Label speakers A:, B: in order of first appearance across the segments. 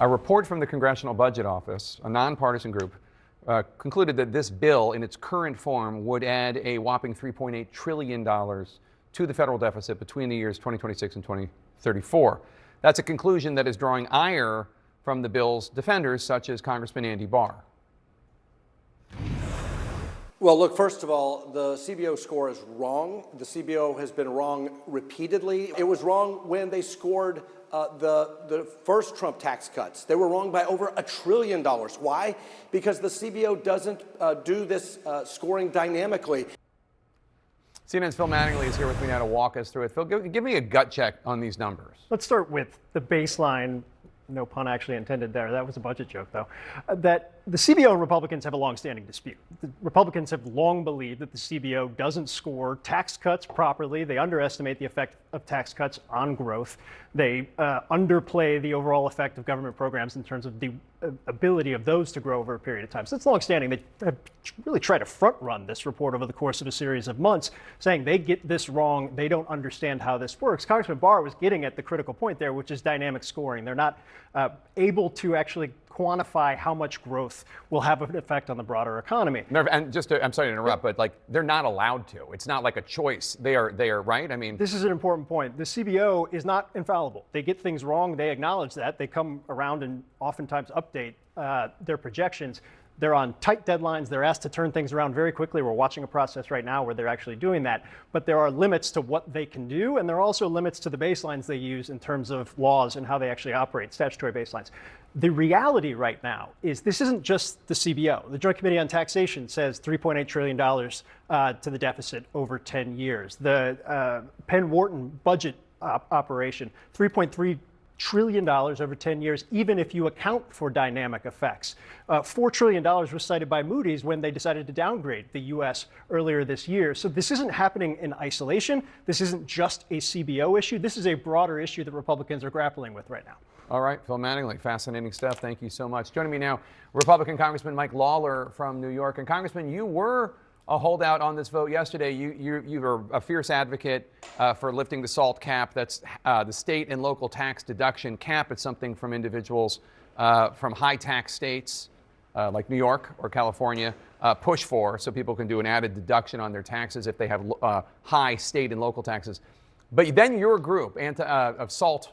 A: A report from the Congressional Budget Office, a nonpartisan group, concluded that this bill in its current form would add a whopping $3.8 trillion to the federal deficit between the years 2026 and 2034. That's a conclusion that is drawing ire from the bill's defenders, such as Congressman Andy Barr.
B: Well, look, first of all, the CBO score is wrong. The CBO has been wrong repeatedly. It was wrong when they scored the first Trump tax cuts. They were wrong by over $1 trillion. Why? Because the CBO doesn't do this scoring dynamically.
A: CNN's Phil Mattingly is here with me now to walk us through it. Phil, give me a gut check on these numbers.
C: Let's start with the baseline. No pun actually intended there. That was a budget joke, though. That the CBO and Republicans have a long-standing dispute. The Republicans have long believed that the CBO doesn't score tax cuts properly. They underestimate the effect of tax cuts on growth. They underplay the overall effect of government programs in terms of the ability of those to grow over a period of time. So it's long-standing. They have really tried to front-run this report over the course of a series of months, saying they get this wrong. They don't understand how this works. Congressman Barr was getting at the critical point there, which is dynamic scoring. They're not able to actually quantify how much growth will have an effect on the broader economy.
A: And just I'm sorry to interrupt, but like they're not allowed to. It's not like a choice. They are right. I mean,
C: this is an important point. The CBO is not infallible. They get things wrong. They acknowledge that. They come around and oftentimes update their projections. They're on tight deadlines. They're asked to turn things around very quickly. We're watching a process right now where they're actually doing that. But there are limits to what they can do, and there are also limits to the baselines they use in terms of laws and how they actually operate, statutory baselines. The reality right now is this isn't just the CBO. The Joint Committee on Taxation says $3.8 trillion to the deficit over 10 years. The Penn-Wharton budget operation, $3.3 trillion over 10 years, even if you account for dynamic effects. $4 trillion was cited by Moody's when they decided to downgrade the U.S. earlier this year. So this isn't happening in isolation. This isn't just a CBO issue. This is a broader issue that Republicans are grappling with right now.
A: All right, Phil Mattingly, fascinating stuff. Thank you so much. Joining me now, Republican Congressman Mike Lawler from New York. And Congressman, you were a holdout on this vote yesterday. You were a fierce advocate for lifting the SALT cap. That's the state and local tax deduction cap. It's something from individuals from high tax states like New York or California push for, so people can do an added deduction on their taxes if they have high state and local taxes. But then your group of SALT,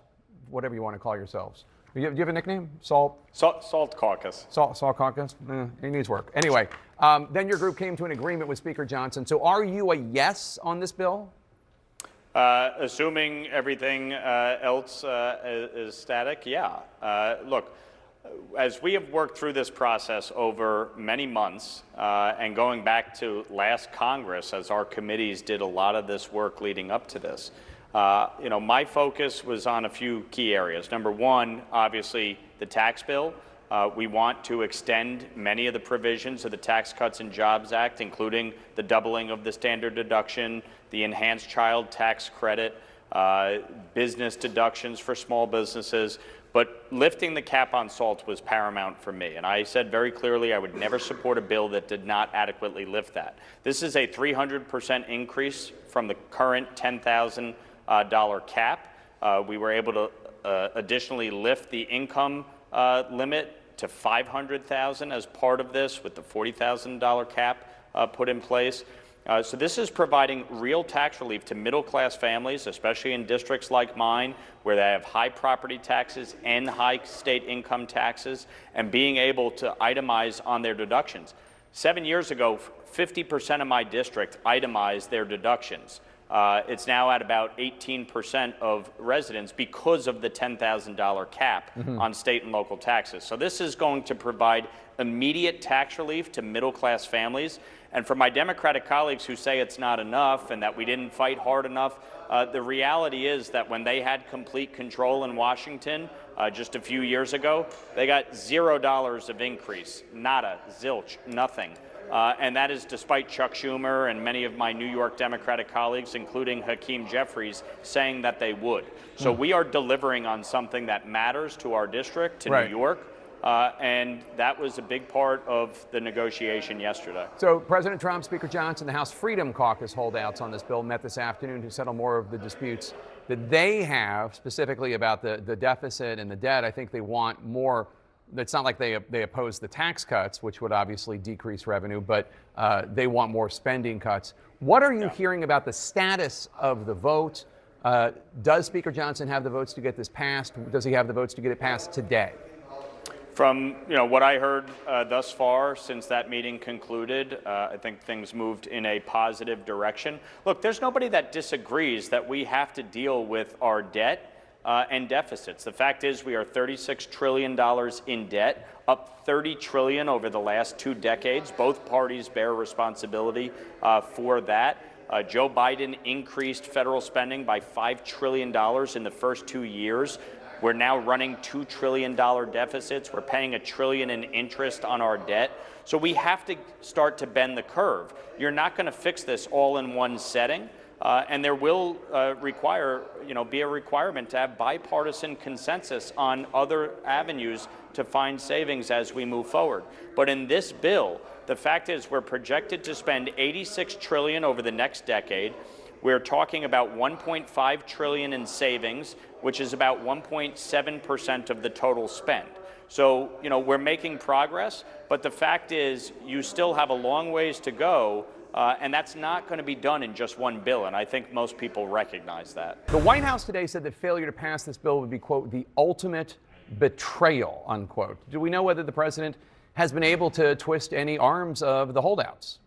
A: whatever you want to call yourselves. Do you have a nickname? Salt
D: Caucus.
A: Salt Caucus? It needs work. Anyway, then your group came to an agreement with Speaker Johnson. So are you a yes on this bill?
D: Assuming everything else is static, yeah. Look, as we have worked through this process over many months, and going back to last Congress, as our committees did a lot of this work leading up to this, my focus was on a few key areas. Number one, obviously, the tax bill. We want to extend many of the provisions of the Tax Cuts and Jobs Act, including the doubling of the standard deduction, the enhanced child tax credit, business deductions for small businesses. But lifting the cap on SALT was paramount for me. And I said very clearly I would never support a bill that did not adequately lift that. This is a 300% increase from the current $10,000 cap. We were able to additionally lift the income limit to $500,000 as part of this, with the $40,000 cap put in place. So this is providing real tax relief to middle-class families, especially in districts like mine, where they have high property taxes and high state income taxes, and being able to itemize on their deductions. 7 years ago, 50% of my district itemized their deductions. It's now at about 18% of residents because of the $10,000 cap on state and local taxes. So this is going to provide immediate tax relief to middle-class families. And for my Democratic colleagues who say it's not enough and that we didn't fight hard enough, the reality is that when they had complete control in Washington just a few years ago, they got $0 of increase, nada, zilch, nothing. And that is despite Chuck Schumer and many of my New York Democratic colleagues, including Hakeem Jeffries, saying that they would. So we are delivering on something that matters to our district, to New York, and that was a big part of the negotiation yesterday.
A: So President Trump, Speaker Johnson, the House Freedom Caucus holdouts on this bill met this afternoon to settle more of the disputes that they have specifically about the deficit and the debt. I think they want more. It's not like they oppose the tax cuts, which would obviously decrease revenue, but they want more spending cuts. What are you hearing about the status of the vote? Does Speaker Johnson have the votes to get this passed? Does he have the votes to get it passed today?
D: From what I heard thus far since that meeting concluded, I think things moved in a positive direction. Look, there's nobody that disagrees that we have to deal with our debt and deficits. The fact is we are $36 trillion in debt, up $30 trillion over the last 2 decades. Both parties bear responsibility for that. Joe Biden increased federal spending by $5 trillion in the first 2 years. We're now running $2 trillion deficits. We're paying $1 trillion in interest on our debt. So we have to start to bend the curve. You're not going to fix this all in one setting. And there will be a requirement to have bipartisan consensus on other avenues to find savings as we move forward. But in this bill, the fact is we're projected to spend $86 trillion over the next decade. We're talking about $1.5 trillion in savings, which is about 1.7% of the total spend. So, we're making progress, but the fact is you still have a long ways to go, and that's not going to be done in just one bill, and I think most people recognize that.
A: The White House today said that failure to pass this bill would be, quote, the ultimate betrayal, unquote. Do we know whether the president has been able to twist any arms of the holdouts?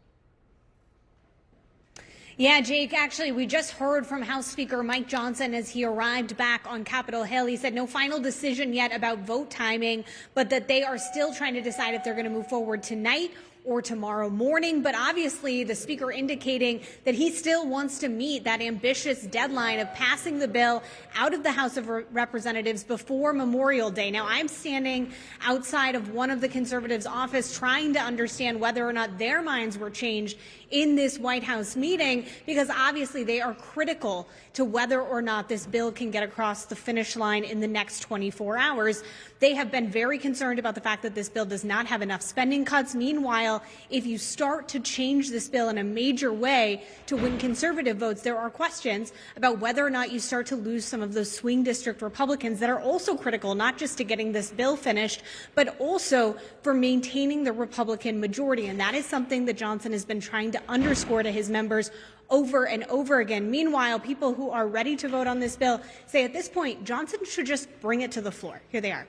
E: Yeah, Jake, actually, we just heard from House Speaker Mike Johnson as he arrived back on Capitol Hill. He said no final decision yet about vote timing, but that they are still trying to decide if they're going to move forward tonight or tomorrow morning. But obviously, the speaker indicating that he still wants to meet that ambitious deadline of passing the bill out of the House of Representatives before Memorial Day. Now, I'm standing outside of one of the conservatives' office trying to understand whether or not their minds were changed in this White House meeting, because obviously they are critical to whether or not this bill can get across the finish line in the next 24 hours. They have been very concerned about the fact that this bill does not have enough spending cuts. Meanwhile, if you start to change this bill in a major way to win conservative votes, there are questions about whether or not you start to lose some of those swing district Republicans that are also critical, not just to getting this bill finished, but also for maintaining the Republican majority. And that is something that Johnson has been trying to underscore to his members over and over again. Meanwhile, people who are ready to vote on this bill say at this point, Johnson should just bring it to the floor. Here they are.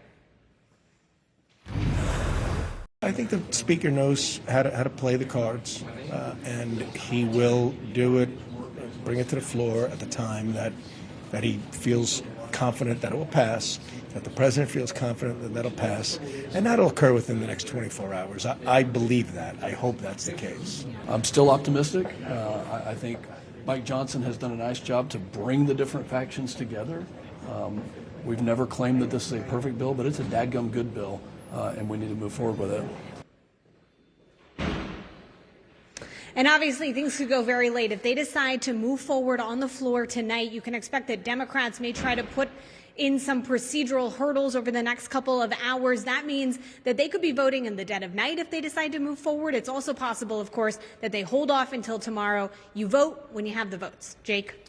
F: I think the speaker knows how to play the cards, and he will do it, bring it to the floor at the time that he feels confident that it will pass, that the president feels confident that that'll pass, and that'll occur within the next 24 hours. I believe that. I hope that's the case.
G: I'm still optimistic. I think Mike Johnson has done a nice job to bring the different factions together. We've never claimed that this is a perfect bill, but it's a dadgum good bill, and we need to move forward with it.
E: And obviously, things could go very late. If they decide to move forward on the floor tonight, you can expect that Democrats may try to put in some procedural hurdles over the next couple of hours. That means that they could be voting in the dead of night if they decide to move forward. It's also possible, of course, that they hold off until tomorrow. You vote when you have the votes. Jake?